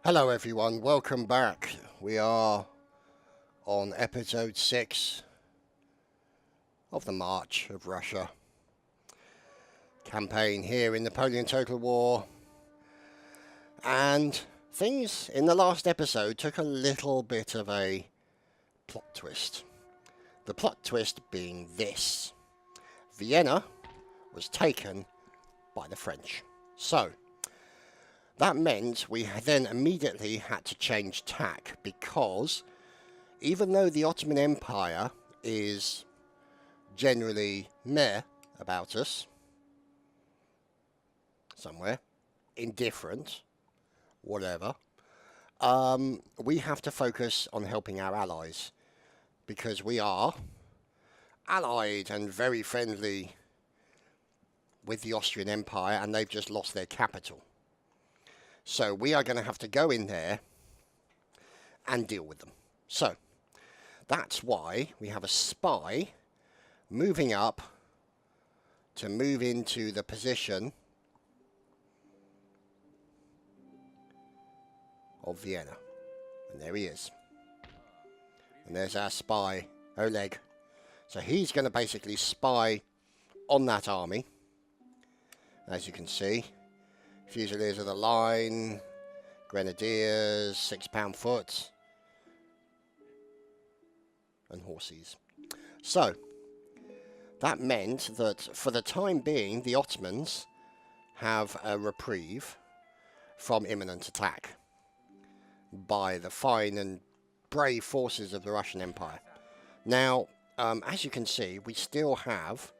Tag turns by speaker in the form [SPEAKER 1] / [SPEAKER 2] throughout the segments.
[SPEAKER 1] Hello everyone, welcome back. We are on episode 6 of the March of Russia campaign here in Napoleon Total War. And things in the last episode took a little bit of a plot twist. The plot twist being this: Vienna was taken by the French. So that meant we then immediately had to change tack, because even though the Ottoman Empire is generally meh about us, somewhere, indifferent, whatever, we have to focus on helping our allies, because we are allied and very friendly with the Austrian Empire, and they've just lost their capital. So we are going to have to go in there and deal with them. So that's why we have a spy moving up to move into the position of Vienna. And there he is. And there's our spy, Oleg. So he's going to basically spy on that army, as you can see. Fusiliers of the line, grenadiers, 6-pound foot, and horses. So that meant that for the time being, the Ottomans have a reprieve from imminent attack by the fine and brave forces of the Russian Empire. Now, as you can see, we still have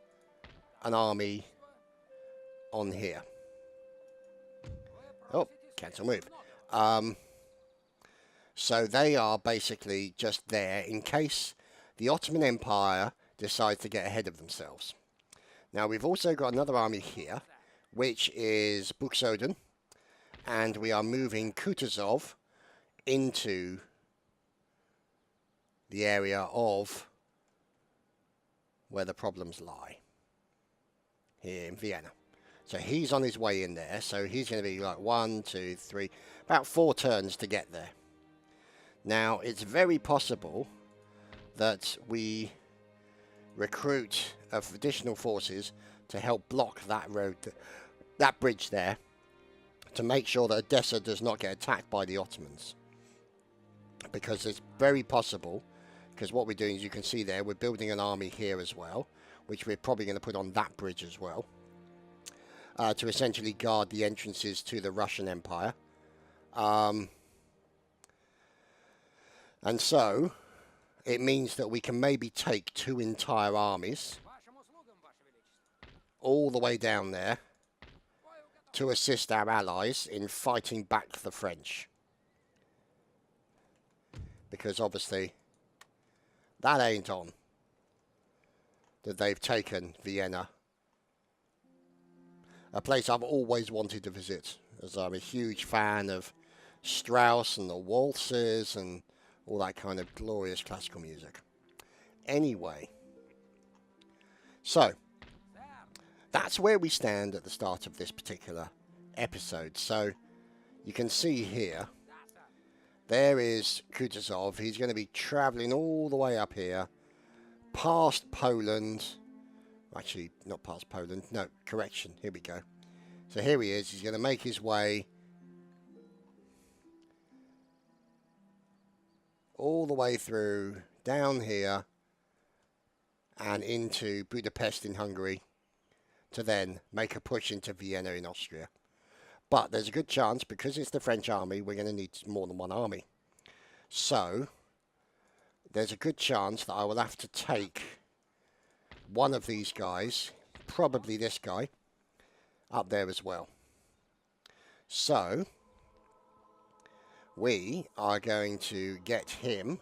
[SPEAKER 1] an army on here. Oh, cancel move. So they are basically just there in case the Ottoman Empire decides to get ahead of themselves. Now, we've also got another army here, which is Buxoden, and we are moving Kutuzov into the area of where the problems lie, here in Vienna. So he's on his way in there, so he's going to be like 1, 2, 3, about 4 turns to get there. Now, it's very possible that we recruit additional forces to help block that road, that bridge there, to make sure that Odessa does not get attacked by the Ottomans. Because it's very possible, because what we're doing, as you can see there, we're building an army here as well, which we're probably going to put on that bridge as well. To essentially guard the entrances to the Russian Empire. And so, it means that we can maybe take 2 entire armies all the way down there to assist our allies in fighting back the French. Because obviously, that ain't on that they've taken Vienna. A place I've always wanted to visit, as I'm a huge fan of Strauss and the waltzes and all that kind of glorious classical music. Anyway, so that's where we stand at the start of this particular episode. So you can see here, there is Kutuzov. He's going to be traveling all the way up here, past Poland. Actually, not past Poland. No, correction. Here we go. So here he is. He's going to make his way all the way through, down here, and into Budapest in Hungary, to then make a push into Vienna in Austria. But there's a good chance, because it's the French army, we're going to need more than one army. So there's a good chance that I will have to take one of these guys, probably this guy, up there as well. So we are going to get him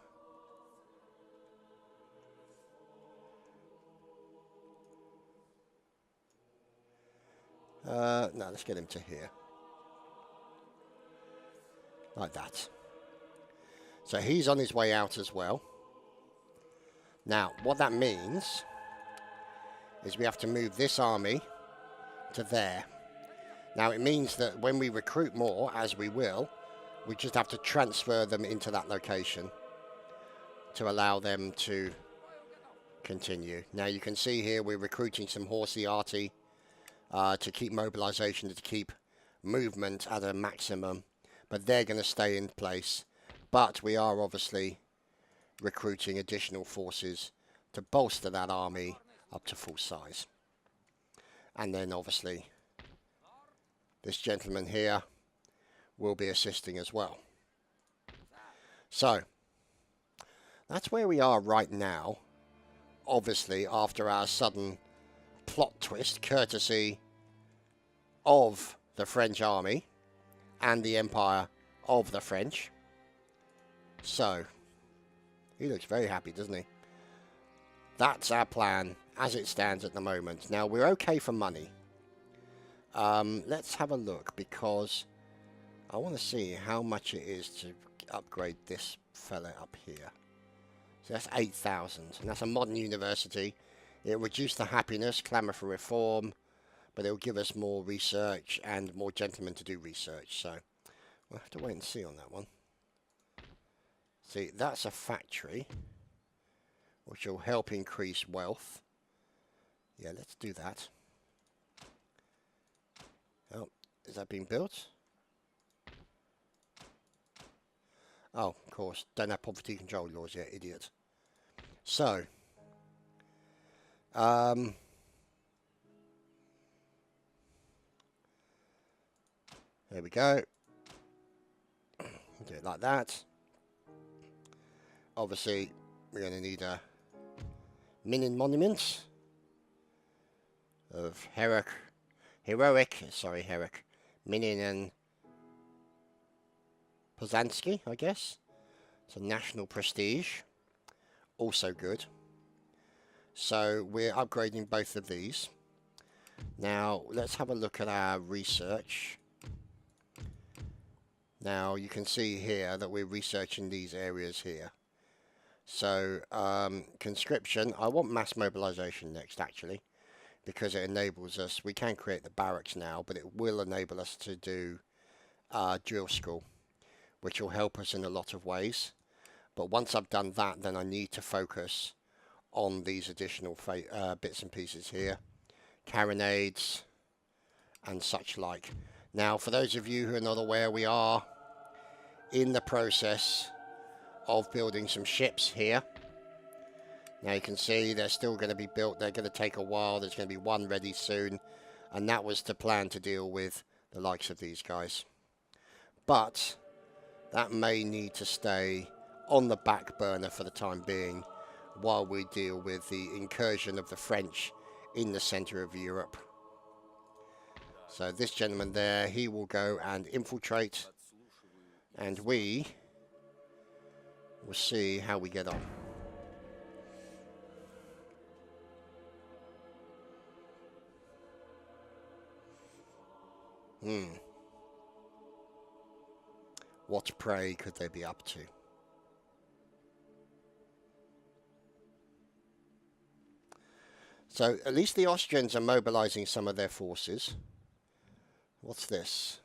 [SPEAKER 1] no, let's get him to here, like that. So he's on his way out as well. Now what that means is we have to move this army to there. Now it means that when we recruit more, as we will, We just have to transfer them into that location to allow them to continue. Now you can see here we're recruiting some horsey arty to keep mobilization, to keep movement at a maximum, but they're going to stay in place. But we are obviously recruiting additional forces to bolster that army up to full size. And then obviously this gentleman here will be assisting as well. So that's where we are right now. Obviously, after our sudden plot twist, courtesy of the French army and the Empire of the French. So, he looks very happy, doesn't he? That's our plan as it stands at the moment. Now, we're okay for money. Let's have a look, because I want to see how much it is to upgrade this fella up here. So that's 8,000, and that's a modern university. It'll reduce the happiness, clamour for reform, but it'll give us more research and more gentlemen to do research. So we'll have to wait and see on that one. See, that's a factory, which will help increase wealth. Yeah, let's do that. Oh, is that being built? Oh, of course, don't have poverty control laws yet, idiot. So, there we go. Do it like that. Obviously, we're going to need a Minin monument of heroic, Minin and Poznański, I guess. It's a national prestige. Also good. So we're upgrading both of these. Now let's have a look at our research. Now you can see here that we're researching these areas here. So conscription, I want mass mobilization next actually, because it enables us, we can create the barracks now, but it will enable us to do drill school, which will help us in a lot of ways. But once I've done that, then I need to focus on these additional bits and pieces here, carronades and such like. Now, for those of you who are not aware, we are in the process of building some ships here. Now you can see they're still going to be built. They're going to take a while. There's going to be one ready soon, and that was to plan to deal with the likes of these guys. But that may need to stay on the back burner for the time being while we deal with the incursion of the French in the center of Europe. So this gentleman there, he will go and infiltrate, and we will see how we get on. What prey could they be up to? So at least the Austrians are mobilizing some of their forces. What's this?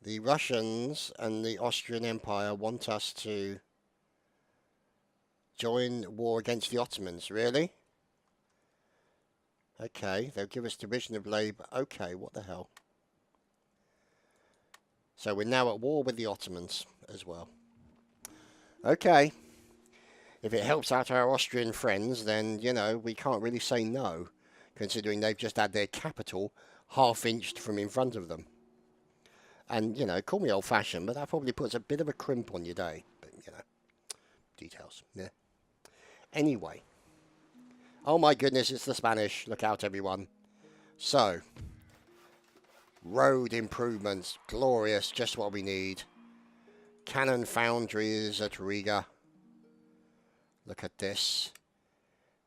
[SPEAKER 1] The Russians and the Austrian Empire want us to join war against the Ottomans. Really? Okay, they'll give us division of labour. Okay, what the hell? So we're now at war with the Ottomans as well. Okay. If it helps out our Austrian friends, then, you know, we can't really say no, considering they've just had their capital half-inched from in front of them. And, you know, call me old-fashioned, but that probably puts a bit of a crimp on your day. But, you know, details. Yeah. Anyway. Oh, my goodness, it's the Spanish. Look out, everyone. So, road improvements. Glorious. Just what we need. Cannon foundries at Riga. Look at this.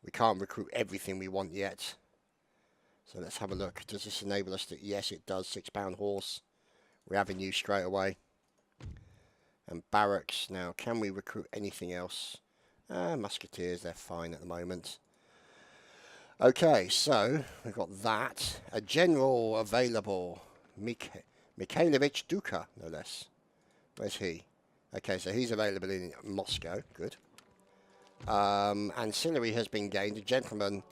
[SPEAKER 1] We can't recruit everything we want yet. So let's have a look. Does this enable us to... Yes, it does. £6 horse. We're having you straight away. And barracks. Now, can we recruit anything else? Musketeers, they're fine at the moment. Okay, so we've got that. A general available. Mikhailovich Duka, no less. Where's he? Okay, so he's available in Moscow. Good. Ancillary has been gained. A gentleman,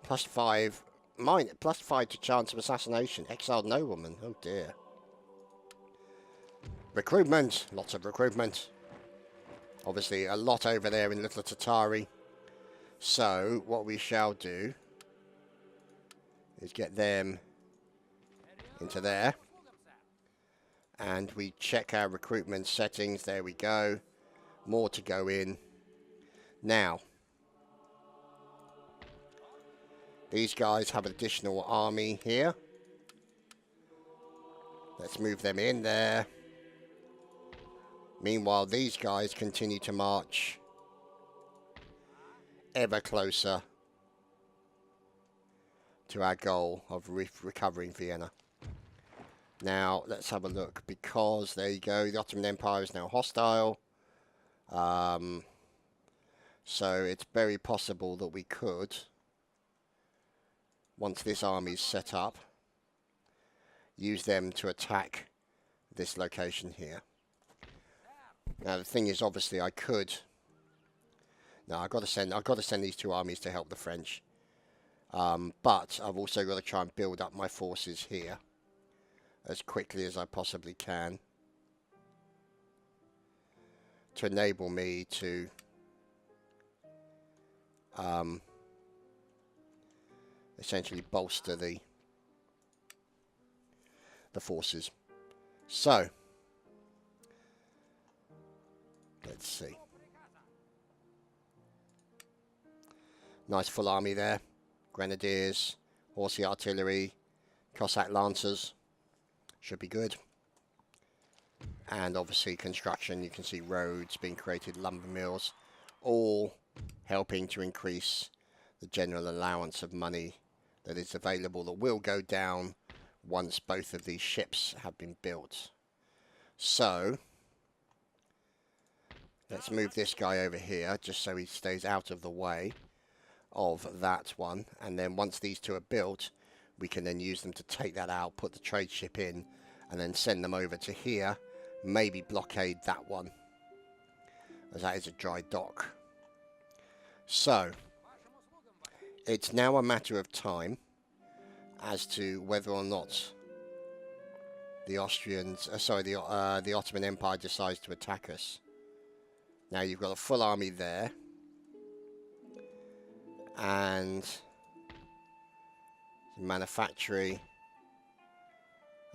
[SPEAKER 1] +5, +5 to chance of assassination. Exiled nobleman. Oh dear. Recruitment. Lots of recruitment. Obviously, a lot over there in Little Tatari. So, what we shall do is get them into there. And we check our recruitment settings. There we go. More to go in. Now, these guys have an additional army here. Let's move them in there. Meanwhile, these guys continue to march ever closer to our goal of recovering Vienna. Now, let's have a look, because there you go, the Ottoman Empire is now hostile. So it's very possible that we could, once this army is set up, use them to attack this location here. Now the thing is, obviously I could. No, I've got to send these two armies to help the French. But I've also got to try and build up my forces here as quickly as I possibly can to enable me to essentially bolster the forces. So let's see. Nice full army there. Grenadiers, horsey artillery, Cossack lancers. Should be good. And obviously construction, you can see roads being created, lumber mills, all helping to increase the general allowance of money that is available, that will go down once both of these ships have been built. So let's move this guy over here just so he stays out of the way of that one, and then once these two are built, we can then use them to take that out, put the trade ship in, and then send them over to here, maybe blockade that one, as that is a dry dock. So it's now a matter of time as to whether or not the Austrians, the Ottoman Empire decides to attack us. Now you've got a full army there, and manufactory,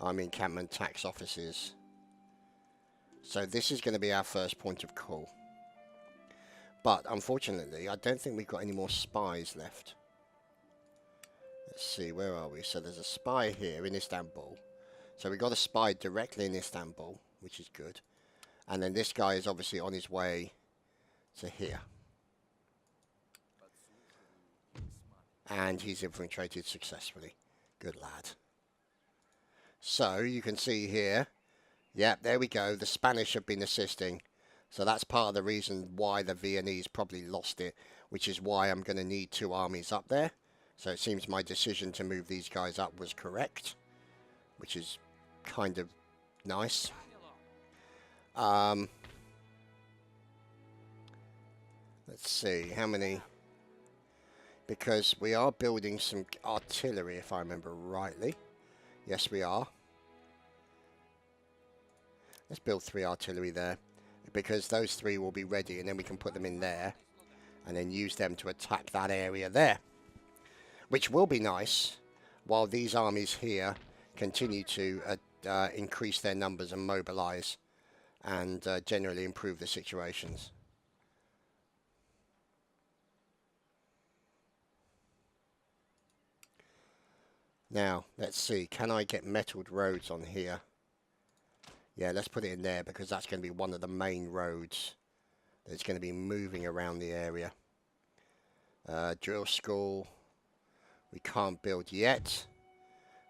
[SPEAKER 1] army encampment, tax offices. So this is going to be our first point of call. But unfortunately, I don't think we've got any more spies left. Let's see, where are we? So there's a spy here in Istanbul. So we got a spy directly in Istanbul, which is good. And then this guy is obviously on his way to here. And he's infiltrated successfully. Good lad. So you can see here, yep, there we go. The Spanish have been assisting. So that's part of the reason why the Viennese probably lost it, which is why I'm going to need two armies up there. So it seems my decision to move these guys up was correct, which is kind of nice. Let's see, how many? Because we are building some artillery, if I remember rightly. Yes, we are. Let's build 3 artillery there, because those 3 will be ready, and then we can put them in there, and then use them to attack that area there. Which will be nice, while these armies here continue to increase their numbers and mobilize, and generally improve the situations. Now, let's see, can I get metalled roads on here? Yeah, let's put it in there, because that's going to be one of the main roads that's going to be moving around the area. Drill school, we can't build yet.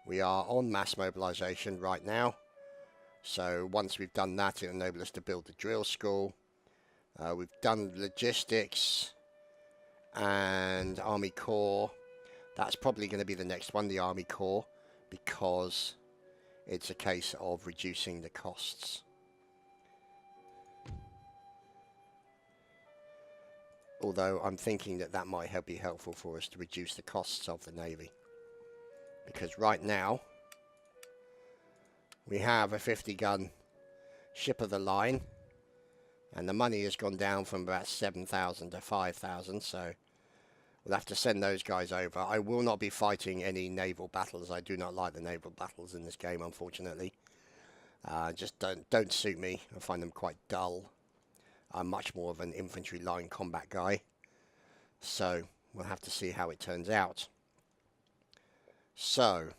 [SPEAKER 1] We are on mass mobilization right now. So once we've done that, it'll enable us to build the drill school. We've done logistics and Army Corps. That's probably going to be the next one, the Army Corps, because It's a case of reducing the costs. Although I'm thinking that that might be helpful for us to reduce the costs of the Navy. Because right now, we have a 50-gun ship of the line, and the money has gone down from about 7,000 to 5,000, so we'll have to send those guys over. I will not be fighting any naval battles. I do not like the naval battles in this game, unfortunately. Just don't suit me. I find them quite dull. I'm much more of an infantry line combat guy. So, we'll have to see how it turns out. So,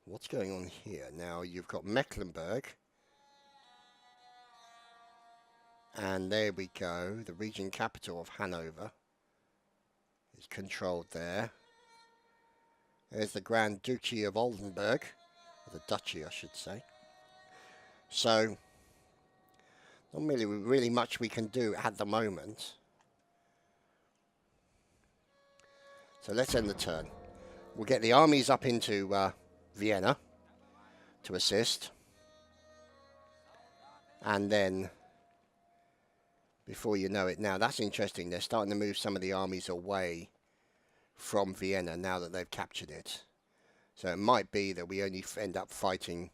[SPEAKER 1] what's going on here? Now, you've got Mecklenburg. And there we go. The region capital of Hanover is controlled there. There's the Grand Duchy of Oldenburg. Or the Duchy, I should say. So, not really much we can do at the moment. So let's end the turn. We'll get the armies up into Vienna to assist. And then, before you know it, now that's interesting. They're starting to move some of the armies away from Vienna now that they've captured it. So it might be that we only end up fighting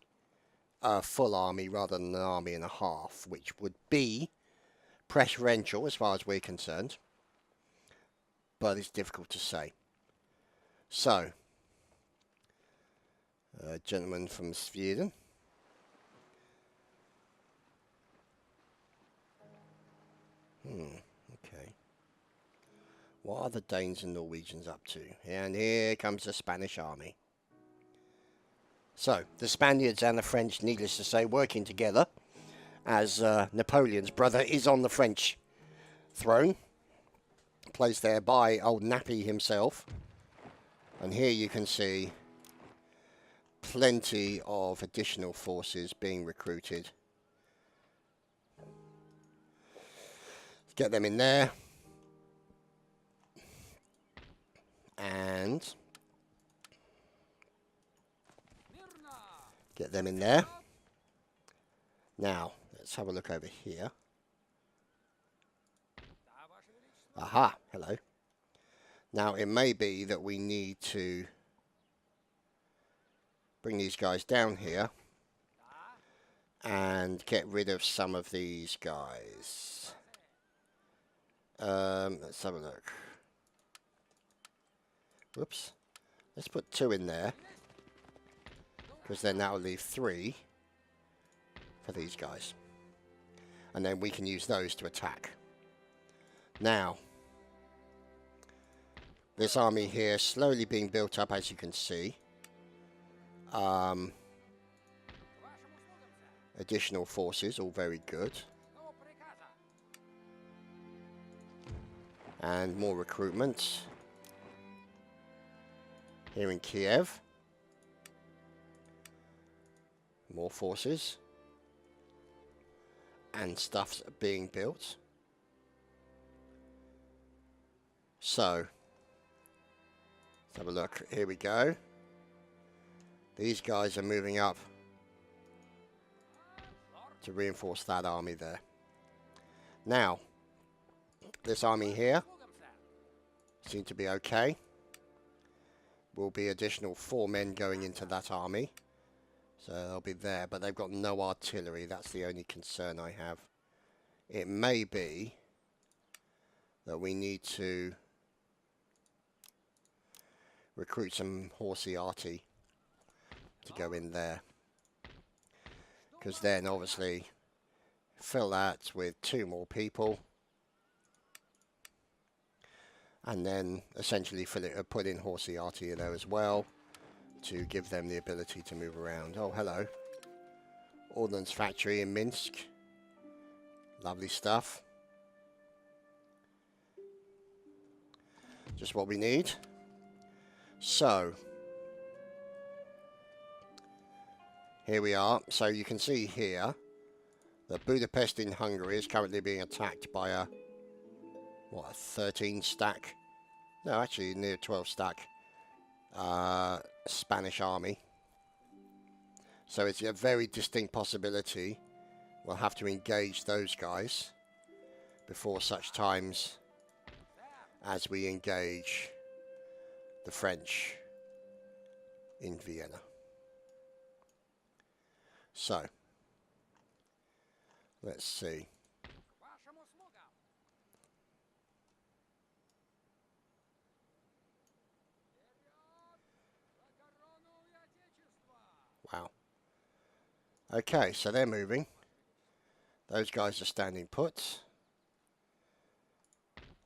[SPEAKER 1] a full army rather than an army and a half, which would be preferential as far as we're concerned, but it's difficult to say. So, a gentleman from Sweden. Okay. What are the Danes and Norwegians up to? And here comes the Spanish army. So, the Spaniards and the French, needless to say, working together, as Napoleon's brother is on the French throne, placed there by old Nappy himself. And here you can see plenty of additional forces being recruited. Let's get them in there. And get them in there. Now, let's have a look over here. Aha, hello. Now, it may be that we need to bring these guys down here and get rid of some of these guys. Let's have a look. Whoops. Let's put 2 in there, because then that will leave 3 for these guys. And then we can use those to attack. Now, this army here slowly being built up, as you can see. Additional forces, all very good. And more recruitment. Here in Kiev. More forces. And stuff's being built. So, let's have a look. Here we go. These guys are moving up to reinforce that army there. Now, this army here seems to be okay. Will be additional 4 men going into that army. So they'll be there, but they've got no artillery. That's the only concern I have. It may be that we need to recruit some horsey arty to go in there, because then obviously fill that with 2 more people, and then essentially put in horsey arty there as well to give them the ability to move around. Oh, hello. Ordnance factory in Minsk. Lovely stuff. Just what we need. So, here we are. So you can see here that Budapest in Hungary is currently being attacked by a 13 stack? No, actually near 12 stack Spanish army. So it's a very distinct possibility we'll have to engage those guys before such times as we engage the French in Vienna. So, let's see. Wow. Okay, so they're moving. Those guys are standing put.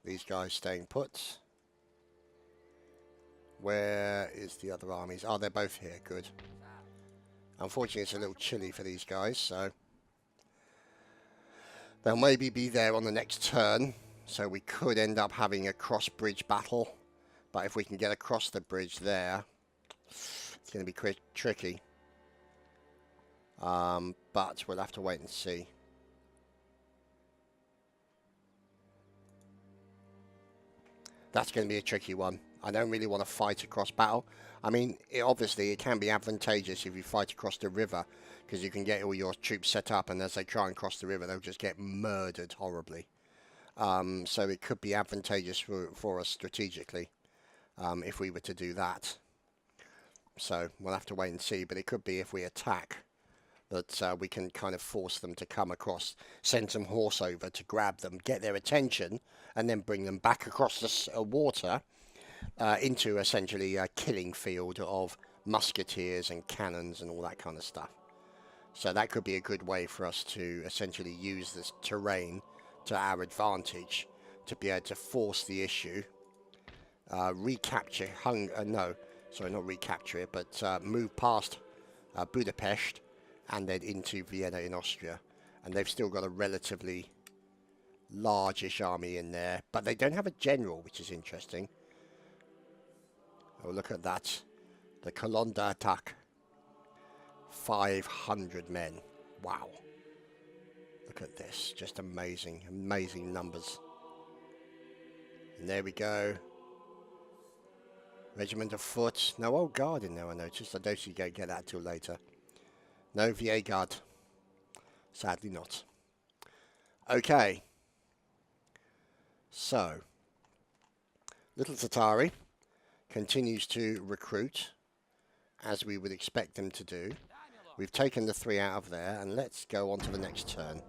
[SPEAKER 1] These guys staying put. Where is the other armies? Oh, they're both here. Good. Unfortunately, it's a little chilly for these guys, so they'll maybe be there on the next turn. So we could end up having a cross-bridge battle. But if we can get across the bridge there, it's going to be tricky. But we'll have to wait and see. That's going to be a tricky one. I don't really want to fight across battle. I mean, obviously, it can be advantageous if you fight across the river, because you can get all your troops set up, and as they try and cross the river, they'll just get murdered horribly. So it could be advantageous for us strategically if we were to do that. So we'll have to wait and see, but it could be if we attack that we can kind of force them to come across, send some horse over to grab them, get their attention, and then bring them back across the water into essentially a killing field of musketeers and cannons and all that kind of stuff. So that could be a good way for us to essentially use this terrain to our advantage to be able to force the issue, recapture not recapture it, but move past Budapest and then into Vienna in Austria. And they've still got a relatively largish army in there, but they don't have a general, which is interesting. Oh, look at that. The Colonne d'Attaque. 500 men. Wow. Look at this. Just amazing. Amazing numbers. And there we go. Regiment of Foot. No old guard in there, I noticed. I don't think you get that till later. No VA guard. Sadly not. Okay. So, Little Tatari continues to recruit, as we would expect them to do. We've taken the 3 out of there, and let's go on to the next turn.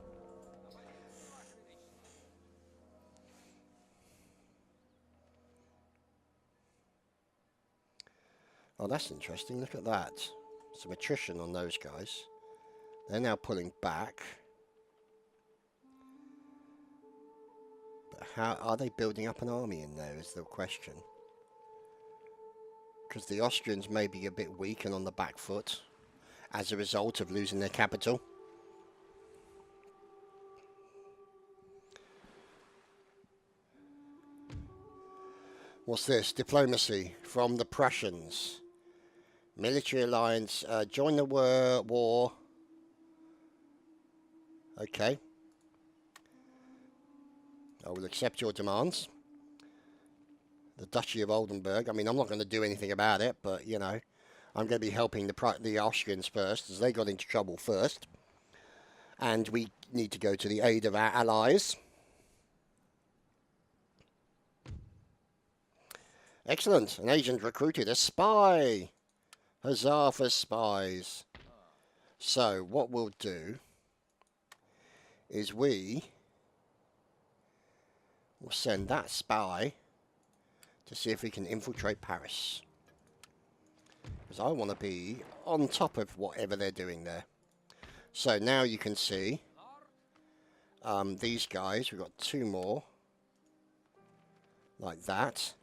[SPEAKER 1] Oh, that's interesting. Look at that. Some attrition on those guys. They're now pulling back. But how are they building up an army in there is the question. Because the Austrians may be a bit weak and on the back foot as a result of losing their capital. What's this? Diplomacy from the Prussians. Military alliance. Join the war. Okay. I will accept your demands. The Duchy of Oldenburg. I mean, I'm not going to do anything about it, but, you know, I'm going to be helping the Austrians first, as they got into trouble first. And we need to go to the aid of our allies. Excellent. An agent recruited. A spy. Huzzah for spies. So, what we'll do is we will send that spy to see if we can infiltrate Paris. Because I want to be on top of whatever they're doing there. So now you can see these guys, we've got 2 more. Like that.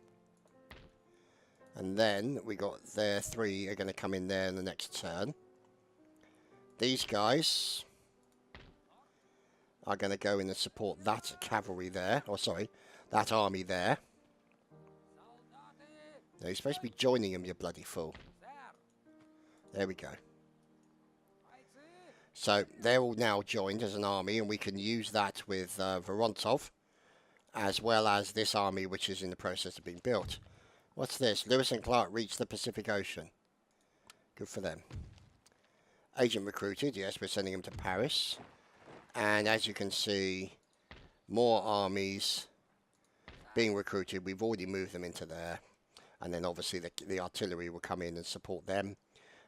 [SPEAKER 1] And then we got their 3 are going to come in there in the next turn. These guys are going to go in and support that cavalry there. Or sorry, that army there. No, you're supposed to be joining them, you bloody fool. There we go. So they're all now joined as an army, and we can use that with Vorontov, as well as this army which is in the process of being built. What's this? Lewis and Clark reached the Pacific Ocean. Good for them. Agent recruited, yes, we're sending him to Paris. And as you can see, more armies being recruited. We've already moved them into there. And then obviously the artillery will come in and support them.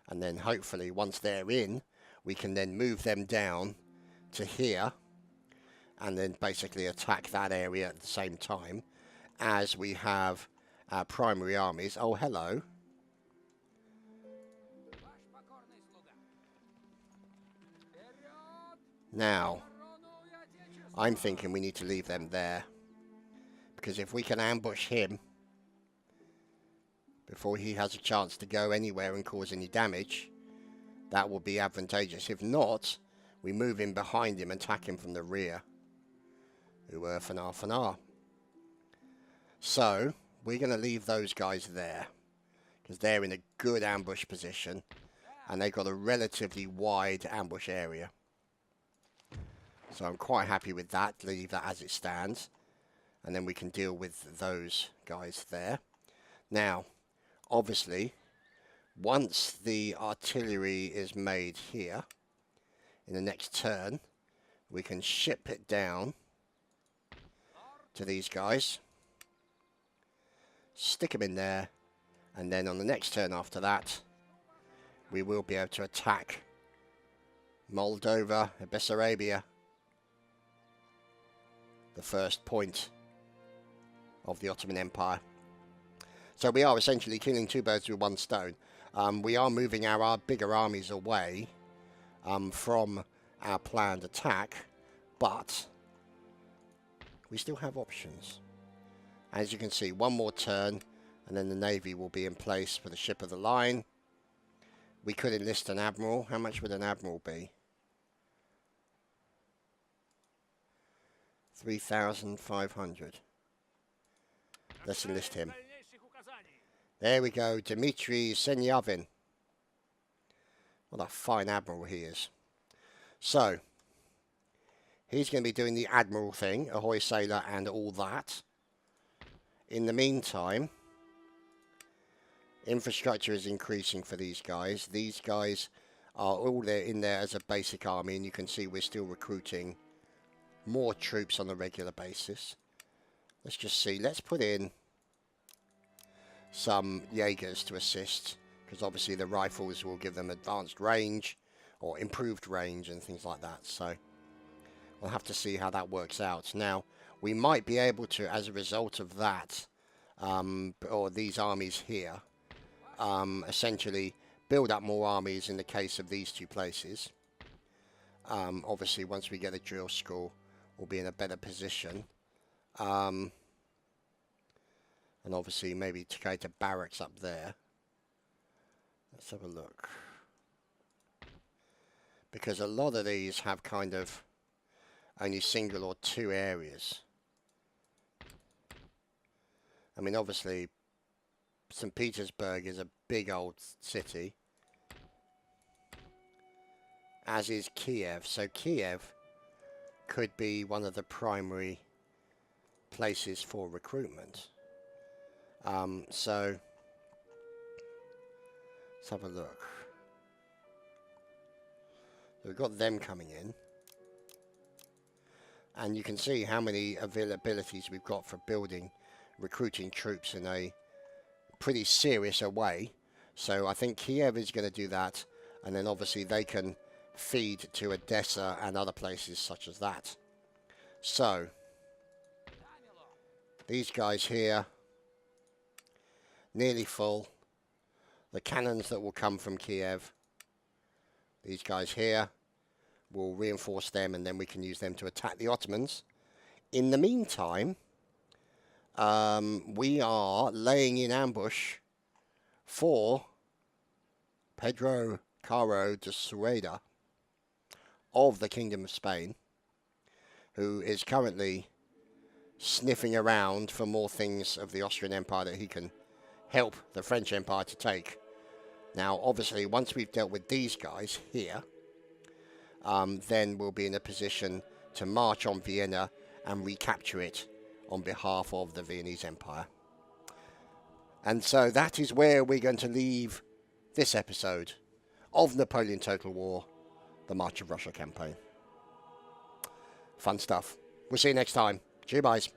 [SPEAKER 1] And then hopefully once they're in, we can then move them down to here. And then basically attack that area at the same time as we have our primary armies. Oh, hello. Now, I'm thinking we need to leave them there. Because if we can ambush him before he has a chance to go anywhere and cause any damage, that will be advantageous. If not, we move in behind him and attack him from the rear. Fanar. So, we're going to leave those guys there. Because they're in a good ambush position. And they've got a relatively wide ambush area. So I'm quite happy with that. Leave that as it stands. And then we can deal with those guys there. Now, obviously, once the artillery is made here, in the next turn, we can ship it down to these guys. Stick them in there. And then on the next turn after that, we will be able to attack Moldova, Bessarabia, the first point of the Ottoman Empire. So we are essentially killing two birds with one stone. We are moving our bigger armies away from our planned attack, but we still have options. As you can see, one more turn and then the navy will be in place for the ship of the line. We could enlist an admiral. How much would an admiral be? 3,500. Let's enlist him. There we go, Dmitry Senyavin. What a fine admiral he is. So, he's going to be doing the admiral thing, ahoy sailor and all that. In the meantime, infrastructure is increasing for these guys. These guys are all there in there as a basic army, and you can see we're still recruiting more troops on a regular basis. Let's just see. Let's put in some Jaegers to assist, because obviously the rifles will give them advanced range or improved range and things like that. So we'll have to see how that works out. Now, we might be able to, as a result of that, or these armies here, essentially build up more armies in the case of these two places. Obviously, once we get a drill school, we'll be in a better position. And obviously, maybe to create a barracks up there. Let's have a look. Because a lot of these have kind of only single or two areas. I mean, obviously, St. Petersburg is a big old city, as is Kiev. So Kiev could be one of the primary places for recruitment. So let's have a look. So we've got them coming in. And you can see how many availabilities we've got for building, recruiting troops in a pretty serious way. So I think Kiev is going to do that. And then obviously they can feed to Odessa and other places such as that. So these guys here, nearly full. The cannons that will come from Kiev, these guys here, will reinforce them, and then we can use them to attack the Ottomans. In the meantime, we are laying in ambush for Pedro Caro de Sueda of the Kingdom of Spain, who is currently sniffing around for more things of the Austrian Empire that he can help the French Empire to take. Now, obviously, once we've dealt with these guys here, then we'll be in a position to march on Vienna and recapture it on behalf of the Viennese Empire. And so that is where we're going to leave this episode of Napoleon Total War, the March of Russia campaign. Fun stuff. We'll see you next time. Cheers, guys.